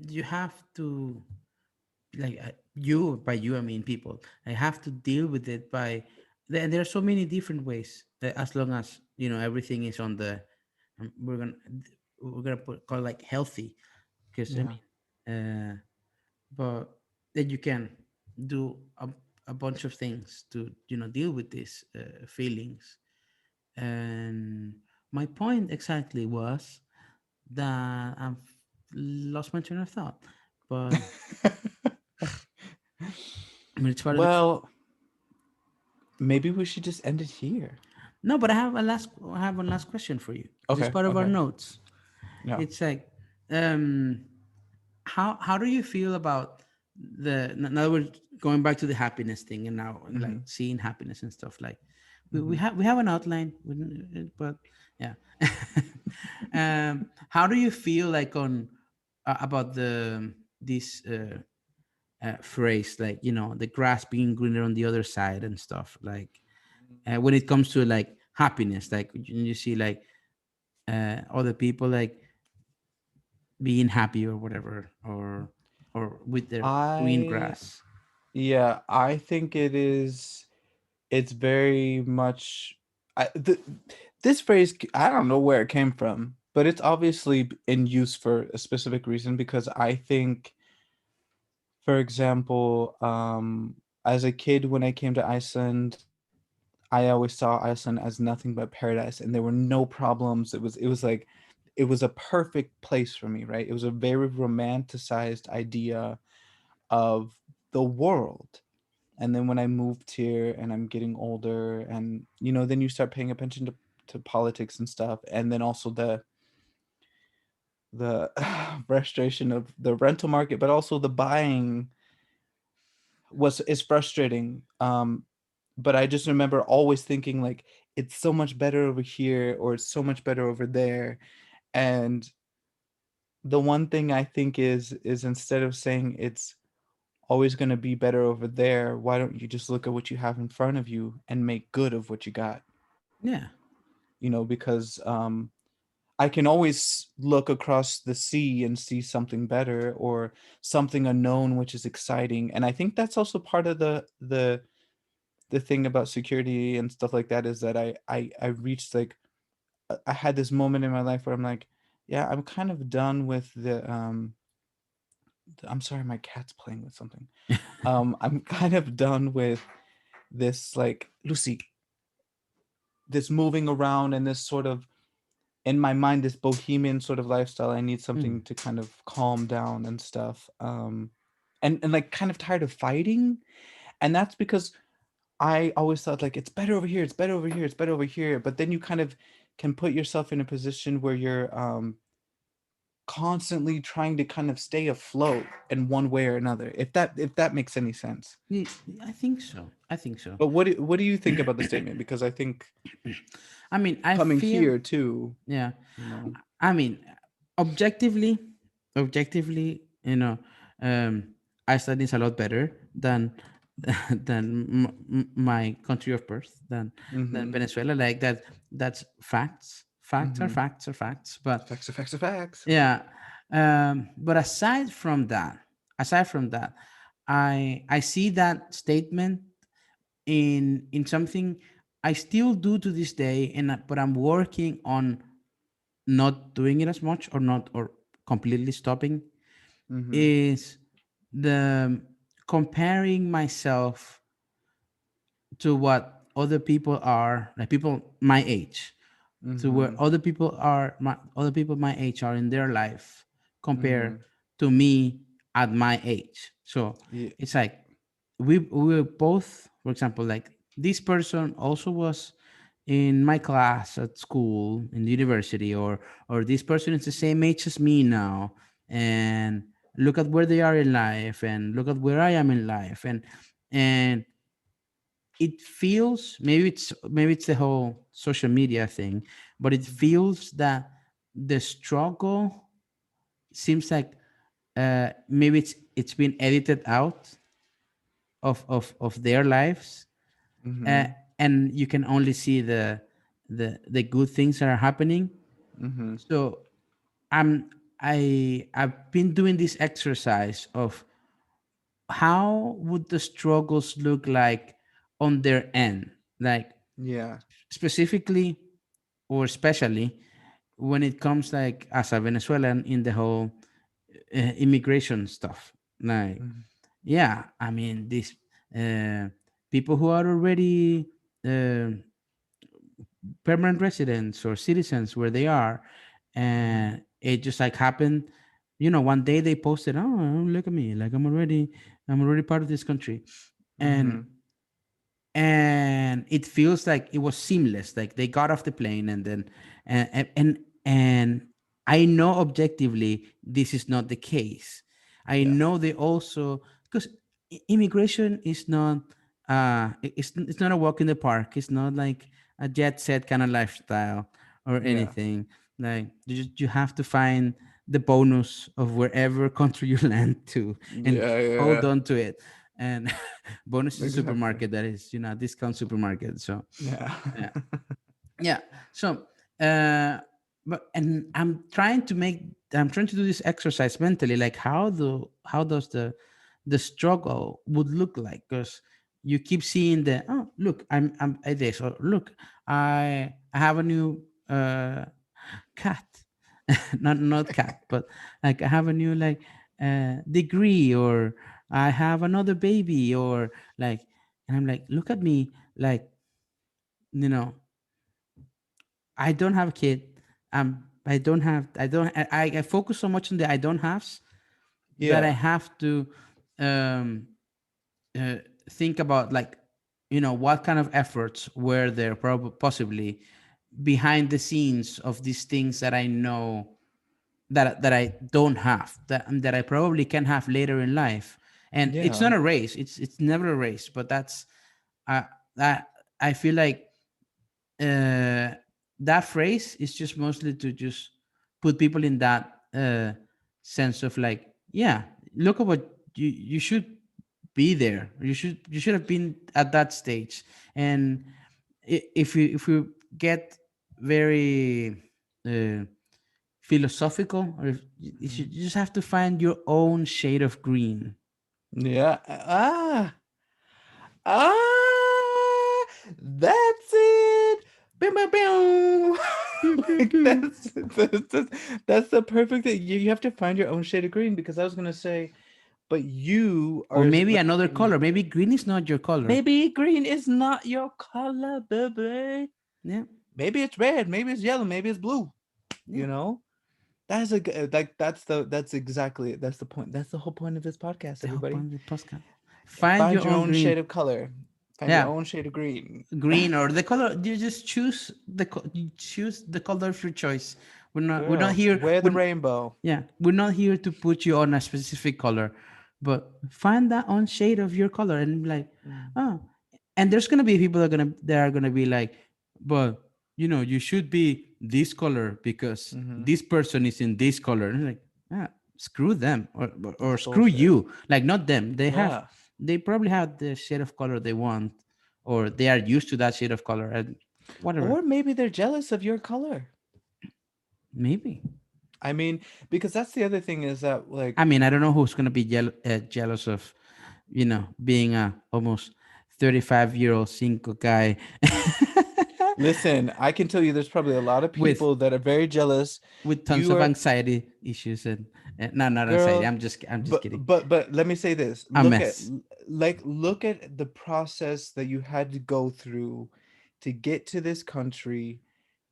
you have to, like, you, by you I mean people, I have to deal with it by, and there are so many different ways, as long as everything is on the, um, we're gonna we're gonna call it like healthy, because I Yeah. mean, but that you can do a bunch of things to deal with these feelings. And my point exactly was that I've lost my train of thought, but I mean, it's part of the. Well, maybe we should just end it here. No, but I have one last question for you, because it's Okay. part of our Okay. notes. Yeah. It's like, um, how do you feel about in other words, going back to the happiness thing, and now like Hmm. seeing happiness and stuff, like Hmm. we have an outline, but yeah. How do you feel like on about this phrase, like the grass being greener on the other side and stuff, like when it comes to like happiness, like you see like other people like being happy or whatever, or with their green I grass. Yeah, I think it's very much this phrase, I don't know where it came from, but it's obviously in use for a specific reason, because I think, for example, as a kid when I came to Iceland, I always saw Iceland as nothing but paradise, and there were no problems. It was like it was a perfect place for me, right? It was a very romanticized idea of the world. And then when I moved here and I'm getting older, and then you start paying attention to politics and stuff, and then also the frustration of the rental market, but also the buying was is frustrating. But I just remember always thinking like it's so much better over here, or it's so much better over there. And the one thing I think is instead of saying it's always going to be better over there, why don't you just look at what you have in front of you and make good of what you got? Yeah. Because I can always look across the sea and see something better or something unknown, which is exciting. And I think that's also part of the thing about security and stuff like that, is that I reached like I had this moment in my life where I'm like, yeah, I'm kind of done with I'm sorry, my cat's playing with something. I'm kind of done with this, like, Lucy, this moving around and this sort of, in my mind, this bohemian sort of lifestyle. I need Mm. something to kind of calm down and stuff. And like kind of tired of fighting. And that's because I always thought like it's better over here, it's better over here, it's better over here. But then you kind of can put yourself in a position where you're constantly trying to kind of stay afloat in one way or another. If that makes any sense. I think so. I think so. But what do you think about the statement? Because I think I mean, I coming feel, here too, yeah. you know. I mean, objectively, objectively, Iceland is a lot better than my country of birth, than Mhm. Venezuela. Like that, that's facts. Facts are Mhm. facts are facts. But Facts are facts are facts. yeah, but aside from that, I see that statement in something I still do to this day, but I'm working on not doing it as much, or completely stopping, Mhm. is the comparing myself to what other people are, like people my age, to where Mhm. other people my age are in their life compared Mhm. to me at my age. So Yeah. it's like we were both, for example, like this person also was in my class at school, in the university, or this person is the same age as me now, and look at where they are in life, and look at where I am in life, and it feels, maybe it's the whole social media thing, but it feels that the struggle seems like, maybe it's been edited out of their lives, uh, Mhm. and you can only see the good things that are happening. Mhm. So i'm I've been doing this exercise of how would the struggles look like on their end, like Yeah. specifically or especially when it comes, like, as a Venezuelan, in the whole immigration stuff. Like, Mhm. yeah, I mean, these uh, people who are already uh, permanent residents or citizens where they are, Mhm. and it just like happened. One day they posted, "Oh, look at me! Like I'm already part of this country," and Mhm. and it feels like it was seamless, like they got off the plane, and then and I know objectively this is not the case. I Yeah. know they also, because immigration is not, it's not a walk in the park. It's not like a jet set kind of lifestyle or Yeah. anything. Like, you have to find the bonus of wherever country you land to, and Yeah. hold Yeah. on to it. And bonus is a Exactly. supermarket, that is, discount supermarket. So Yeah. yeah, yeah. So uh and I'm trying to do this exercise mentally, like how does the struggle would look like, because you keep seeing the, oh, look, I'm at this, or look, I have a new cat. Not cat, but like I have a new, like, degree, or I have another baby, or like, and I'm like, look at me, like, you know I don't have a kid. I focus so much on the I don't haves, that I Yeah. have to um uh, think about, like, what kind of efforts were there, possibly behind the scenes of these things that I know, that I don't have, that I probably can have later in life. And it's Yeah. not a race. It's never a race. But that's, uh, that I feel like, uh, that phrase is just mostly to just put people in that sense of, like, yeah, look at what you should be there. You should have been at that stage. And if you get very philosophical, or if you just have to find your own shade of green. Yeah. That's it. Bam, bam, bam. Pew, pew, Like pew. that's the perfect thing. You have to find your own shade of green because I was gonna say, but you Or are maybe like another color. Maybe green is not your color. maybe green is not your color, baby. Yeah, Maybe it's red, maybe it's yellow, maybe it's blue. yeah. You know, like that's exactly it. That's the point. That's the whole point of this podcast, The whole everybody. point of the podcast. Find Find your your own own green. shade of color. Find your Yeah, own shade of green. green or the color. You just choose you choose the color of your choice. We're not Girl, here. wear the rainbow. Yeah, we're not here to put you on a specific color, but find that own shade of your color and be like, Mm. oh. And there's gonna be people that are gonna be like, but you should be this color because Mm-hmm. this person is in this color. And like, ah, screw them, or That's screw bullshit. you. Like, not them. Yeah. They probably have the shade of color they want, or they are used to that shade of color, and whatever. Or maybe they're jealous of your color. Maybe. I mean, because that's the other thing is that I like mean, I don't know who's gonna be jealous of, being a almost 35-year-old single guy listen, I can tell you there's probably a lot of with people that are very jealous. tons You of are anxiety issues, and no, not anxiety. girl, I'm just but kidding. let me say this. A mess. Look at the process that you had to go through to get to this country,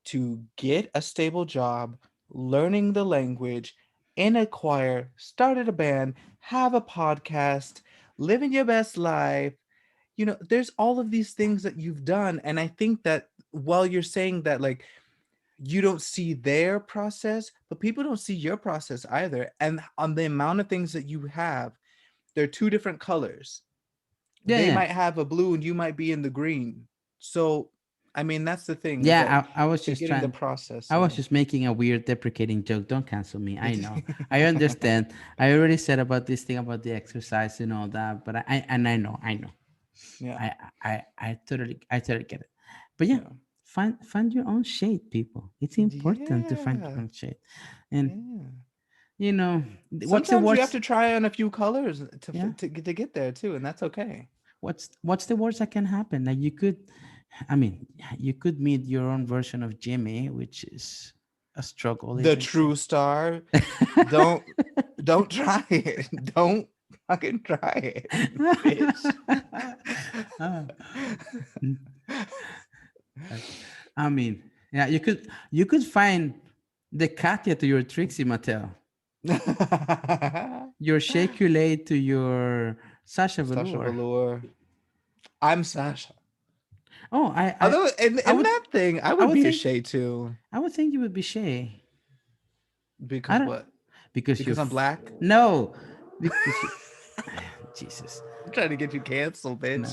to get a stable job, learning the language, in a choir, started a band, have a podcast, living your best life. There's all of these things that you've done. And I think that while you're saying that, like, you don't see their process, but people don't see your process either. And on the amount of things that you have, they're two different colors. Yeah, They yeah, might have a blue and you might be in the green. So, I mean, that's the thing is that yeah. I was you're just getting the trying. process. I was So, just making a weird deprecating joke. Don't cancel me. I know. I understand. I already said about this thing about the exercise and all that, but I know. I know. yeah, I totally get it. But yeah, yeah, find your own shade, people. It's important to find your yeah, own shade. And yeah. you know, what's the Sometimes you have worst? to try on a few colors Yeah. to get there too, and that's okay. What's the worst that can happen? Like, I mean, you could meet your own version of Jimmy, which is a struggle, The isn't true star. Don't don't try it. Don't fucking try it, bitch. it? I mean, yeah, you could find the Katya to your Trixie Mattel, your Shake to your Sasha Sasha Velour. Velour. I'm Sasha. Oh, I Although I in would that thing, I I would would be a think Shay too. I would think you would be Shay. I Because don't what? because Because I'm black. no, because you Jesus, I'm trying to get you canceled, no, bitch.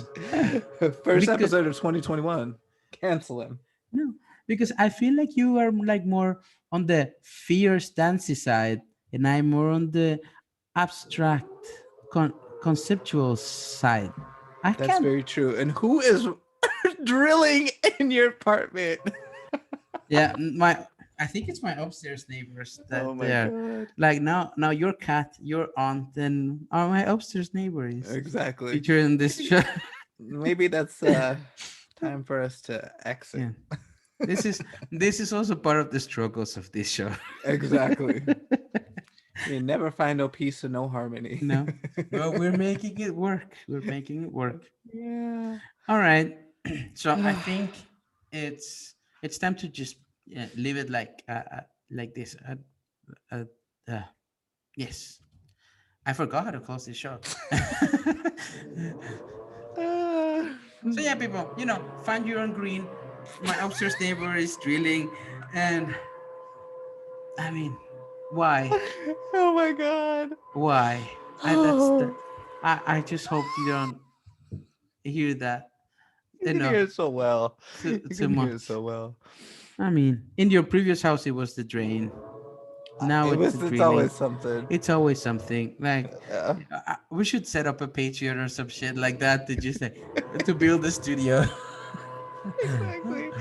First because episode of 2021. Cancel him. no, because I feel like you are like more on the fierce dancey side, and I'm more on the abstract con- conceptual side. I That's can't. very true. And who is drilling in your apartment? Yeah, my I think it's my upstairs neighbors Oh that my they're god. like, now your cat, your aunt, and my upstairs neighbor is Exactly. featured in this show. Maybe that's time for us to exit. Yeah, this is this is also part of the struggles of this show. Exactly. You never find no peace and no harmony. No, but we're making it work. We're making it work. Yeah. All right. So I think it's time to just leave it like this. Uh, uh, yes, I forgot how to close this show. Ah. So yeah, people, find your own green. My upstairs neighbor is drilling, and I mean, why? Oh my god. Why? I that's the. Oh, I just hope you don't hear that you can enough hear it so well. You too can hear it much. so well. I mean, in your previous house, it was the drain. Now it's the It's drilling. always something. It's always something. Like, Yeah. we should set up a Patreon or some shit like that to just like to build a studio. Exactly.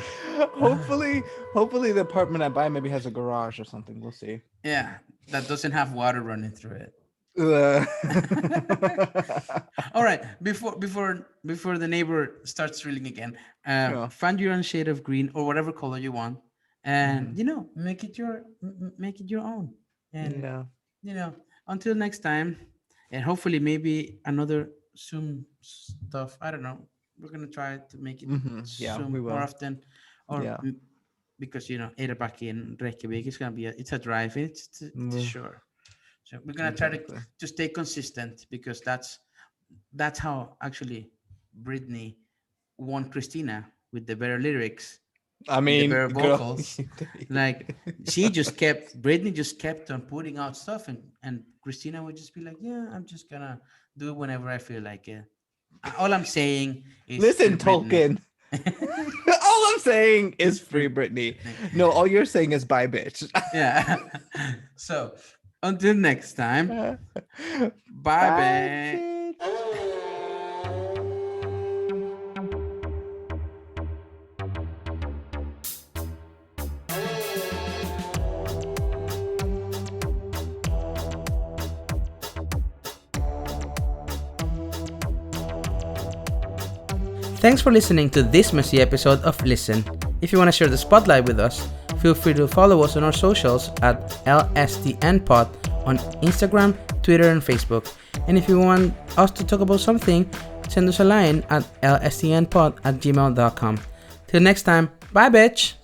hopefully the apartment I buy maybe has a garage or something. We'll see. Yeah, that doesn't have water running through it. Uh, All right, before the neighbor starts reeling again, yeah. find your own shade of green or whatever color you want, and Mhm. make it your own. And Yeah. until next time, and hopefully maybe another Zoom stuff. I don't know. We're gonna try to make it Yeah, we Zoom more will. often, or Yeah. because back in Reykjavik, it's a drive. It's Mm, sure. So we're gonna try exactly. to stay consistent because that's how actually Britney won Christina with the better lyrics I and the mean, better girl. vocals. Like Britney just kept on putting out stuff, and Christina would just be like, yeah, I'm just gonna do it whenever I feel like it. All I'm saying is free Listen, Britney. Tolkien. All I'm saying is free Free Britney. Britney. No, all you're saying is bye, bitch. Yeah. So until next time, bye, Bye, bye. bitch. Thanks for listening to this messy episode of Listen. If you want to share the spotlight with us, feel free to follow us on our socials at lstnpod on Instagram, Twitter, and Facebook. And if you want us to talk about something, send us a line at lstnpod@gmail.com. Till next time, bye, bitch!